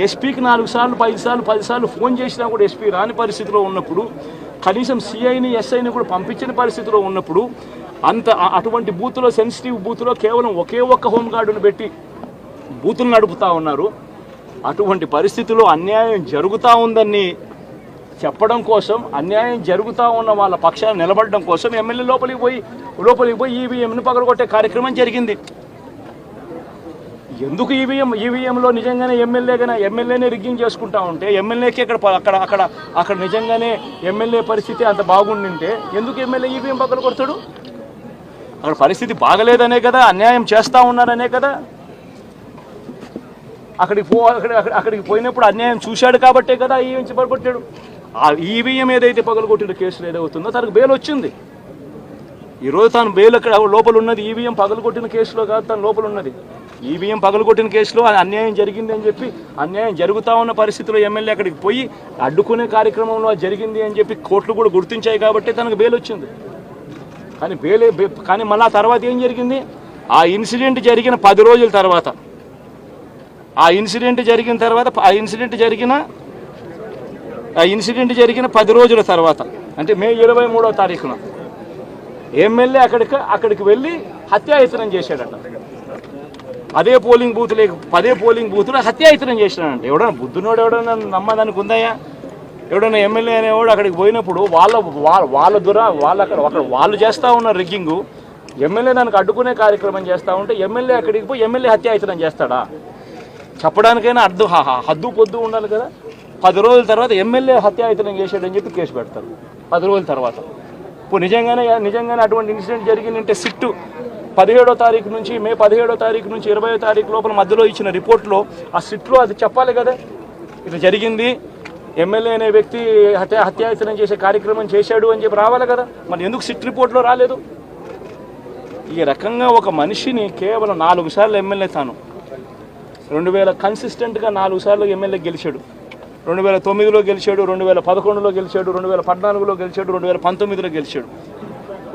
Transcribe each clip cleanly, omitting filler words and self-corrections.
ఎస్పీకి 4 సార్లు 5 సార్లు 10 సార్లు ఫోన్ చేసినా కూడా ఎస్పీ రాని పరిస్థితిలో ఉన్నప్పుడు, కనీసం సిఐని ఎస్ఐని కూడా పంపించిన పరిస్థితిలో ఉన్నప్పుడు, అటువంటి బూత్లో, సెన్సిటివ్ బూత్లో కేవలం ఒకే ఒక్క హోంగార్డును పెట్టి బూతులు నడుపుతూ ఉన్నారు. అటువంటి పరిస్థితుల్లో అన్యాయం జరుగుతూ ఉందని చెప్పడం కోసం, అన్యాయం జరుగుతూ ఉన్న వాళ్ళ పక్షాన్ని నిలబడడం కోసం ఎమ్మెల్యే లోపలికి పోయి ఈవీఎంను పగలగొట్టే కార్యక్రమం జరిగింది. ఎందుకు ఈవీఎంలో నిజంగానే ఎమ్మెల్యేనే రిగ్గింగ్ చేసుకుంటా ఉంటే, ఎమ్మెల్యేకి అక్కడ నిజంగానే ఎమ్మెల్యే పరిస్థితి అంత బాగుండింటే ఎందుకు ఎమ్మెల్యే ఈవీఎం పగలగొడతాడు? అక్కడ పరిస్థితి బాగలేదనే కదా, అన్యాయం చేస్తూ ఉన్నారనే కదా. అక్కడికి పోయినప్పుడు అన్యాయం చూశాడు కాబట్టే కదా ఈవీఎం పగలగొట్టాడు. ఆ ఈవీఎం ఏదైతే పగలగొట్టిన కేసులు ఏదవుతుందో తనకు బెయిల్ వచ్చింది. ఈరోజు తను బెయిల్ అక్కడ లోపల ఉన్నది ఈవీఎం పగలగొట్టిన కేసులో కాదు, తను లోపల ఉన్నది ఈవీఎం పగలగొట్టిన కేసులో. అన్యాయం జరిగింది అని చెప్పి, అన్యాయం జరుగుతూ ఉన్న పరిస్థితిలో ఎమ్మెల్యే అక్కడికి పోయి అడ్డుకునే కార్యక్రమంలో జరిగింది అని చెప్పి కోర్టులు కూడా గుర్తించాయి కాబట్టి తనకు బెయిల్ వచ్చింది. కానీ మళ్ళీ ఆ తర్వాత ఏం జరిగింది? ఆ ఇన్సిడెంట్ జరిగిన 10 రోజుల తర్వాత, ఆ ఇన్సిడెంట్ జరిగిన 10 రోజుల తర్వాత, అంటే మే 23వ తారీఖున ఎమ్మెల్యే అక్కడికి వెళ్ళి హత్యాయత్నం చేశాడట. పదే పోలింగ్ బూతులు హత్యాయత్నం చేసినాడంట. ఎవడన్నా బుద్ధునోడు ఎవడన్నా నమ్మదానికి ఉందయ్యా? ఎవడన్నా ఎమ్మెల్యే అనేవాడు అక్కడికి పోయినప్పుడు వాళ్ళు చేస్తూ ఉన్న రిగ్గింగు, ఎమ్మెల్యే దానికి అడ్డుకునే కార్యక్రమం చేస్తూ ఉంటే ఎమ్మెల్యే అక్కడికి పోయి ఎమ్మెల్యే హత్యాయత్నం చేస్తాడా? చెప్పడానికైనా హద్దు పొద్దు ఉండాలి కదా. 10 రోజుల తర్వాత ఎమ్మెల్యే హత్యాయత్నం చేశాడని చెప్పి కేసు పెడతారు 10 రోజుల తర్వాత. ఇప్పుడు నిజంగానే అటువంటి ఇన్సిడెంట్ జరిగిందంటే సిట్టు 17వ తారీఖు నుంచి, మే 17వ తారీఖు నుంచి 20వ తారీఖు లోపల మధ్యలో ఇచ్చిన రిపోర్ట్లో, ఆ సిట్లో అది చెప్పాలి కదా, ఇది జరిగింది, ఎమ్మెల్యే అనే వ్యక్తి హత్యాయత్నం చేసే కార్యక్రమం చేశాడు అని చెప్పి రావాలి కదా. మరి ఎందుకు సిట్ రిపోర్ట్లో రాలేదు? ఈ రకంగా ఒక మనిషిని కేవలం 4 సార్లు ఎమ్మెల్యే, తాను 2000 కన్సిస్టెంట్గా 4 సార్లు ఎమ్మెల్యే గెలిచాడు. 2009లో గెలిచాడు, 2011లో గెలిచాడు, 2014లో గెలిచాడు, 2019లో గెలిచాడు.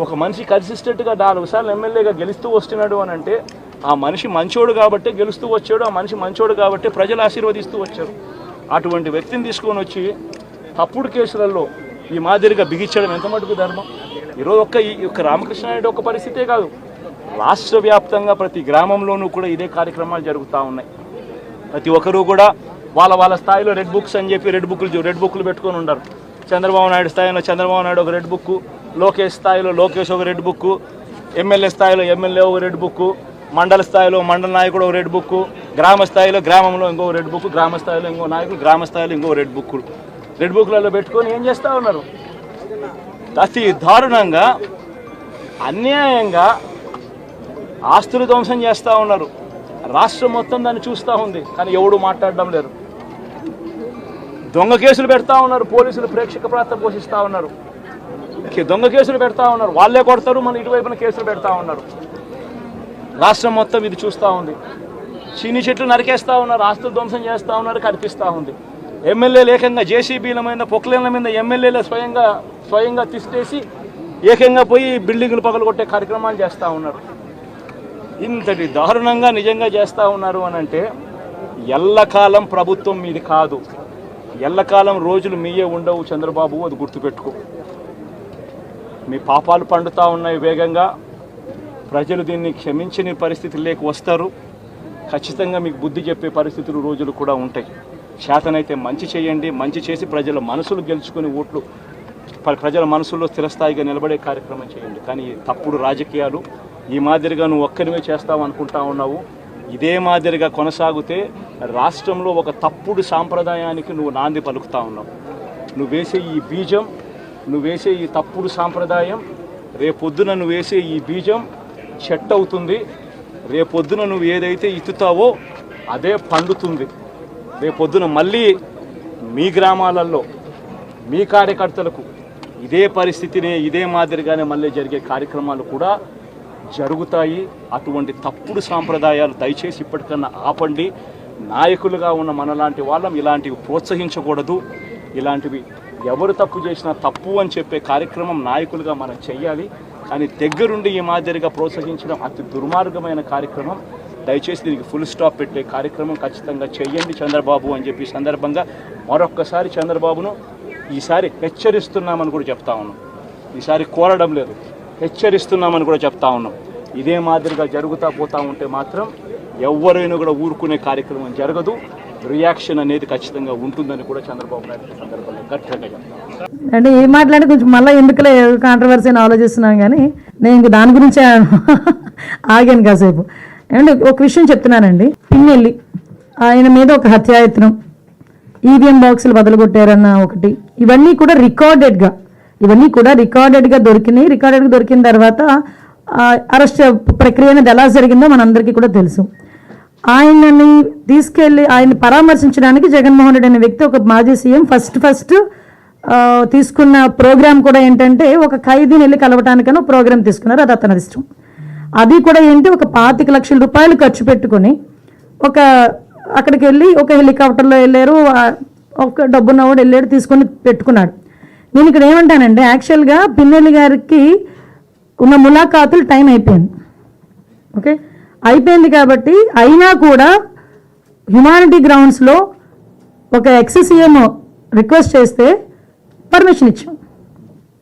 ఒక మనిషి కన్సిస్టెంట్గా 4 సార్లు ఎమ్మెల్యేగా గెలుస్తూ వస్తున్నాడు అని అంటే ఆ మనిషి మంచోడు కాబట్టి గెలుస్తూ వచ్చాడు, ఆ మనిషి మంచోడు కాబట్టి ప్రజలు ఆశీర్వదిస్తూ వచ్చారు. అటువంటి వ్యక్తిని తీసుకొని వచ్చి తప్పుడు కేసులలో ఈ మాదిరిగా బిగించడం ఎంత మటుకు ధర్మం? ఈరోజు ఒక్క రామకృష్ణారెడ్డి ఒక్క పరిస్థితే కాదు, రాష్ట్ర వ్యాప్తంగా ప్రతి గ్రామంలోనూ కూడా ఇదే కార్యక్రమాలు జరుగుతూ ఉన్నాయి. ప్రతి ఒక్కరూ కూడా వాళ్ళ స్థాయిలో రెడ్ బుక్స్ అని చెప్పి రెడ్ బుక్లు పెట్టుకొని ఉన్నారు. చంద్రబాబు నాయుడు స్థాయిలో చంద్రబాబు నాయుడు ఒక రెడ్ బుక్, లోకేష్ స్థాయిలో లోకేష్ ఒక రెడ్ బుక్, ఎమ్మెల్యే స్థాయిలో ఎమ్మెల్యే ఒక రెడ్ బుక్, మండల స్థాయిలో మండల నాయకుడు ఒక రెడ్ బుక్, గ్రామ స్థాయిలో గ్రామంలో ఇంకో రెడ్ బుక్, గ్రామ స్థాయిలో ఇంకో నాయకుడు గ్రామ స్థాయిలో ఇంకో రెడ్ బుక్లలో పెట్టుకొని ఏం చేస్తూ ఉన్నారు? అతి దారుణంగా అన్యాయంగా ఆస్తులు ధ్వంసం చేస్తూ ఉన్నారు. రాష్ట్రం మొత్తం దాన్ని చూస్తూ ఉంది, కానీ ఎవడు మాట్లాడడం లేరు. దొంగ కేసులు పెడతా ఉన్నారు, పోలీసులు ప్రేక్షక పాత్ర పోషిస్తూ ఉన్నారు. దొంగ కేసులు పెడతా ఉన్నారు, వాళ్ళే కొడతారు, మన ఇటువైపున కేసులు పెడతా ఉన్నారు. రాష్ట్రం మొత్తం ఇది చూస్తూ ఉంది. చీని చెట్లు నరికేస్తూ ఉన్నారు, ఆస్తులు ధ్వంసం చేస్తూ ఉన్నారు, కనిపిస్తూ ఉంది. ఎమ్మెల్యేలు ఏకంగా జేసీబీల మీద పొక్లేన్ల మీద ఎమ్మెల్యేలు స్వయంగా తిష్టేసి ఏకంగా పోయి బిల్డింగులు పగలగొట్టే కార్యక్రమాలు చేస్తూ ఉన్నారు. ఇంతటి దారుణంగా నిజంగా చేస్తూ ఉన్నారు అని అంటే ఎల్లకాలం ప్రభుత్వం మీది కాదు, ఎల్లకాలం రోజులు మీయే ఉండవు చంద్రబాబు, అది గుర్తుపెట్టుకో. మీ పాపాలు పండుతూ ఉన్నాయి వేగంగా. ప్రజలు దీన్ని క్షమించని పరిస్థితుల్లోకి వస్తారు. ఖచ్చితంగా మీకు బుద్ధి చెప్పే పరిస్థితులు రోజులు కూడా ఉంటాయి. చేతనైతే మంచి చేయండి, మంచి చేసి ప్రజల మనసులు గెలుచుకుని ఓట్లు ప్రజల మనసుల్లో స్థిరస్థాయిగా నిలబడే కార్యక్రమం చేయండి. కానీ తప్పుడు రాజకీయాలు ఈ మాదిరిగా నువ్వు ఒక్కరివే చేస్తావు అనుకుంటా ఉన్నావు. ఇదే మాదిరిగా కొనసాగితే రాష్ట్రంలో ఒక తప్పుడు సాంప్రదాయానికి నువ్వు నాంది పలుకుతా ఉన్నావు. నువ్వు వేసే ఈ బీజం, నువ్వు వేసే ఈ తప్పుడు సాంప్రదాయం, రేపొద్దున నువ్వు వేసే ఈ బీజం చెట్టు అవుతుంది. రేపొద్దున నువ్వు ఏదైతే ఇత్తుతావో అదే పండుతుంది. రేపొద్దున మళ్ళీ మీ గ్రామాలలో మీ కార్యకర్తలకు ఇదే పరిస్థితినే, ఇదే మాదిరిగానే మళ్ళీ జరిగే కార్యక్రమాలు కూడా జరుగుతాయి. అటువంటి తప్పుడు సాంప్రదాయాలు దయచేసి ఇప్పటికన్నా ఆపండి. నాయకులుగా ఉన్న మనలాంటి వాళ్ళం ఇలాంటివి ప్రోత్సహించకూడదు. ఇలాంటివి ఎవరు తప్పు చేసినా తప్పు అని చెప్పే కార్యక్రమం నాయకులుగా మనం చెయ్యాలి. కానీ దగ్గరుండి ఈ మాదిరిగా ప్రోత్సహించడం అతి దుర్మార్గమైన కార్యక్రమం. దయచేసి దీనికి ఫుల్ స్టాప్ పెట్టే కార్యక్రమం ఖచ్చితంగా చేయండి చంద్రబాబు అని చెప్పి సందర్భంగా మరొక్కసారి చంద్రబాబును ఈసారి హెచ్చరిస్తున్నామని కూడా చెప్తా ఉన్నాం. ఈసారి కోరడం లేదు, హెచ్చరిస్తున్నామని కూడా చెప్తా ఉన్నాం. ఇదే మాదిరిగా జరుగుతూ పోతూ ఉంటే మాత్రం ఎవరైనా కూడా ఊరుకునే కార్యక్రమం జరగదు, రియాక్షన్ అనేది ఖచ్చితంగా ఉంటుందని కూడా చంద్రబాబు నాయుడు సందర్భంగా గట్టిగా చెప్తాను. అంటే ఏం మాట్లాడి కొంచెం మళ్ళీ ఎందుకులే కాంట్రవర్సీ అని ఆలోచిస్తున్నాం, కానీ నేను ఇంక దాని గురించే ఆగాను కాసేపు. ఏమంటే ఒక విషయం చెప్తున్నానండి, పిన్నెల్లి ఆయన మీద ఒక హత్యాయత్నం, ఈవీఎం బాక్సులు బదలుగొట్టారన్న ఒకటి, ఇవన్నీ కూడా రికార్డెడ్గా దొరికినాయి. రికార్డెడ్గా దొరికిన తర్వాత అరెస్ట్ ప్రక్రియ అనేది ఎలా జరిగిందో మనందరికీ కూడా తెలుసు. ఆయనని తీసుకెళ్ళి ఆయన పరామర్శించడానికి జగన్మోహన్ రెడ్డి అనే వ్యక్తి, ఒక మాజీ సీఎం, ఫస్ట్ తీసుకున్న ప్రోగ్రామ్ కూడా ఏంటంటే ఒక ఖైదీని వెళ్ళి కలవటానికని ప్రోగ్రామ్ తీసుకున్నారు. అది అతని ఇష్టం. అది కూడా ఏంటి, ఒక 25 లక్షల రూపాయలు ఖర్చు పెట్టుకొని అక్కడికి వెళ్ళి ఒక హెలికాప్టర్లో వెళ్ళారు, ఒక డబ్బున్నవాడు వెళ్ళాడు, తీసుకొని పెట్టుకున్నాడు. నేను ఇక్కడ ఏమంటానంటే, యాక్చువల్గా పిన్నెల్లి గారికి ఉన్న ములాఖాతులు టైం అయిపోయింది. ఓకే, అయిపోయింది కాబట్టి అయినా కూడా హ్యుమానిటీ గ్రౌండ్స్లో ఒక ఎక్స్-సీఎం రిక్వెస్ట్ చేస్తే పర్మిషన్ ఇచ్చాం,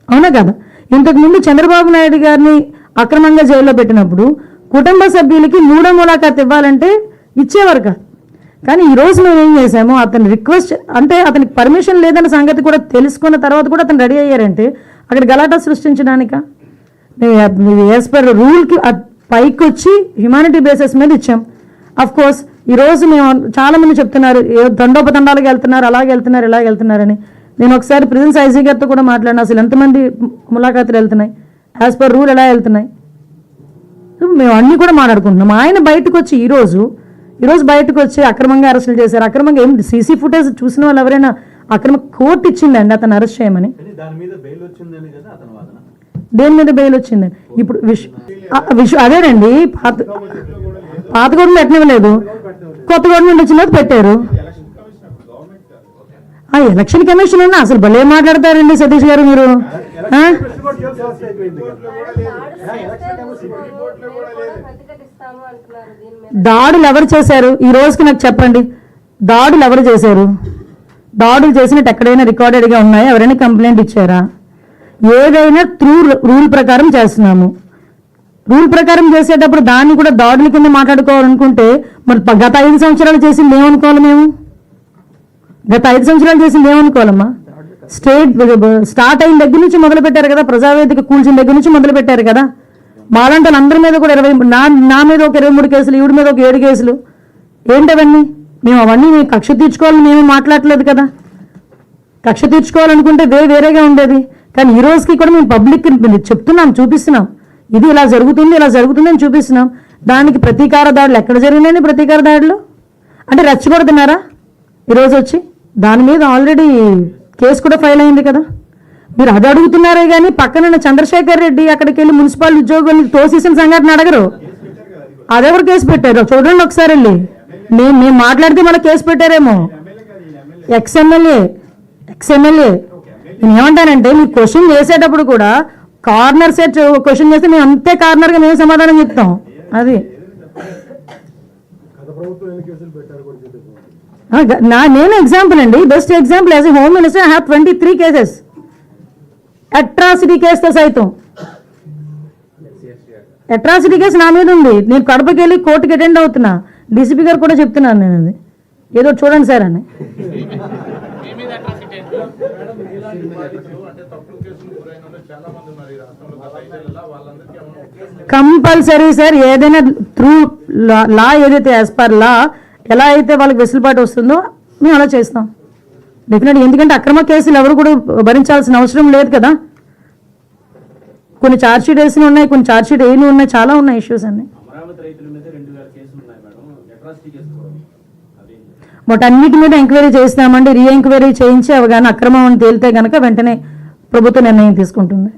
అవునా కదా? ఇంతకుముందు చంద్రబాబు నాయుడు గారిని అక్రమంగా జైల్లో పెట్టినప్పుడు కుటుంబ సభ్యులకి 3వ ములాఖాత్ ఇవ్వాలంటే ఇచ్చేవారు కాదు. కానీ ఈరోజు మేము ఏం చేసాము, అతని రిక్వెస్ట్ అంటే అతనికి పర్మిషన్ లేదన్న సంగతి కూడా తెలుసుకున్న తర్వాత కూడా అతను రెడీ అయ్యారంటే అక్కడ గలాటా సృష్టించడానిక? యాజ్ పర్ రూల్కి పైకి వచ్చి హ్యుమానిటీ బేసిస్ మీద ఇచ్చాం. అఫ్ కోర్స్ ఈరోజు మేము చాలామంది చెప్తున్నారు దండోపదండాలకు వెళ్తున్నారు, అలాగే వెళ్తున్నారు, ఇలాగ వెళ్తున్నారని. నేను ఒకసారి ప్రిజెన్స్ ఐజీ గారితో కూడా మాట్లాడినా, అసలు ఎంతమంది ములాఖాతులు వెళ్తున్నాయి, యాజ్ పర్ రూల్ ఎలా వెళ్తున్నాయి, మేము అన్నీ కూడా మాట్లాడుకుంటున్నాం. ఆయన బయటకు వచ్చి ఈరోజు బయటకు వచ్చి అక్రమంగా అరెస్టులు చేశారు. అక్రమంగా ఏం సీసీ ఫుటేజ్ చూసిన వాళ్ళు ఎవరైనా అక్రమ కోర్టు ఇచ్చిందండి అతను అరెస్ట్ చేయమని? దేని మీద బెయిల్ వచ్చిందని ఇప్పుడు అదేనండి, పాత గవర్నమెంట్ పెట్టనివ్వలేదు, కొత్త గవర్నమెంట్ వచ్చిన పెట్టారు. ఎలక్షన్ కమిషన్ అన్నా అసలు భలే మాట్లాడతారండి సతీష్ గారు మీరు. దాడులు ఎవరు చేశారు ఈ రోజుకి నాకు చెప్పండి? దాడులు ఎవరు చేశారు? దాడులు చేసినట్టు ఎక్కడైనా రికార్డెడ్గా ఉన్నాయా? ఎవరైనా కంప్లైంట్ ఇచ్చారా? ఏదైనా త్రూ రూల్ ప్రకారం చేస్తున్నాము. రూల్ ప్రకారం చేసేటప్పుడు దాన్ని కూడా దాడుల కింద మాట్లాడుకోవాలనుకుంటే మరి గత 5 సంవత్సరాలు చేసింది ఏమనుకోవాలి? మేము గత 5 సంవత్సరాలు చేసింది ఏమనుకోవాలమ్మా? స్టార్ట్ అయిన దగ్గర నుంచి మొదలు పెట్టారు కదా, ప్రజావేదిక కూల్చిన దగ్గర నుంచి మొదలు పెట్టారు కదా. మాలాంటి అందరి మీద కూడా 20, నా మీద ఒక 23 కేసులు, ఈవిడ మీద ఒక 7 కేసులు. ఏంటవన్నీ? మేము అవన్నీ కక్ష తీర్చుకోవాలని మేము మాట్లాడలేదు కదా. కక్ష తీర్చుకోవాలనుకుంటే వేరేగా ఉండేది. కానీ ఈ రోజుకి కూడా మేము పబ్లిక్ చెప్తున్నాం, చూపిస్తున్నాం, ఇది ఇలా జరుగుతుంది అని చూపిస్తున్నాం. దానికి ప్రతీకార దాడులు ఎక్కడ జరిగినాయని? ప్రతీకార దాడులు అంటే రెచ్చగొడుతున్నారా ఈరోజు వచ్చి? దాని మీద ఆల్రెడీ కేసు కూడా ఫైల్ అయింది కదా. మీరు అది అడుగుతున్నారే కానీ పక్కన చంద్రశేఖర్ రెడ్డి అక్కడికి వెళ్ళి మున్సిపల్ ఉద్యోగుల్ని తోసేసిన సంఘటన అడగరు. అదెవరు కేసు పెట్టారు చూడండి ఒకసారి వెళ్ళి. మేము మాట్లాడితే మళ్ళీ కేసు పెట్టారేమో. ఎక్స్ఎమ్మెల్యే నేను ఏమంటానంటే, మీరు క్వశ్చన్ చేసేటప్పుడు కూడా కార్నర్ సెట్ క్వశ్చన్ చేస్తే మేము అంతే కార్నర్గా మేము సమాధానం చెప్తాం. అది నేను ఎగ్జాంపుల్ అండి, best example. As a home minister I have 23 cases, atrocity కేసుతో సైతం. అట్రాసిటీ కేసు నా మీద ఉంది. నేను కడపకి వెళ్ళి కోర్టుకి అటెండ్ అవుతున్నా. డీసీపీ గారు కూడా చెప్తున్నాను నేను, అది ఏదో చూడండి సార్ అని. కంపల్సరీ సార్, ఏదైనా త్రూ లా ఏదైతే యాజ్ పర్ లా ఎలా అయితే వాళ్ళకి వెసులుబాటు వస్తుందో మేము అలా చేస్తాం డెఫినెట్గా. ఎందుకంటే అక్రమ కేసులు ఎవరు కూడా భరించాల్సిన అవసరం లేదు కదా. కొన్ని ఛార్జ్షీట్ వేసి ఉన్నాయి, కొన్ని ఛార్జ్షీట్ వేయని ఉన్నాయి, చాలా ఉన్నాయి ఇష్యూస్ అన్ని. వాటన్నిటి మీద ఎంక్వైరీ చేస్తామండి. రీ ఎంక్వైరీ చేయించి అవి కానీ అక్రమం అని తేలితే కనుక వెంటనే ప్రభుత్వ నిర్ణయం తీసుకుంటుంది.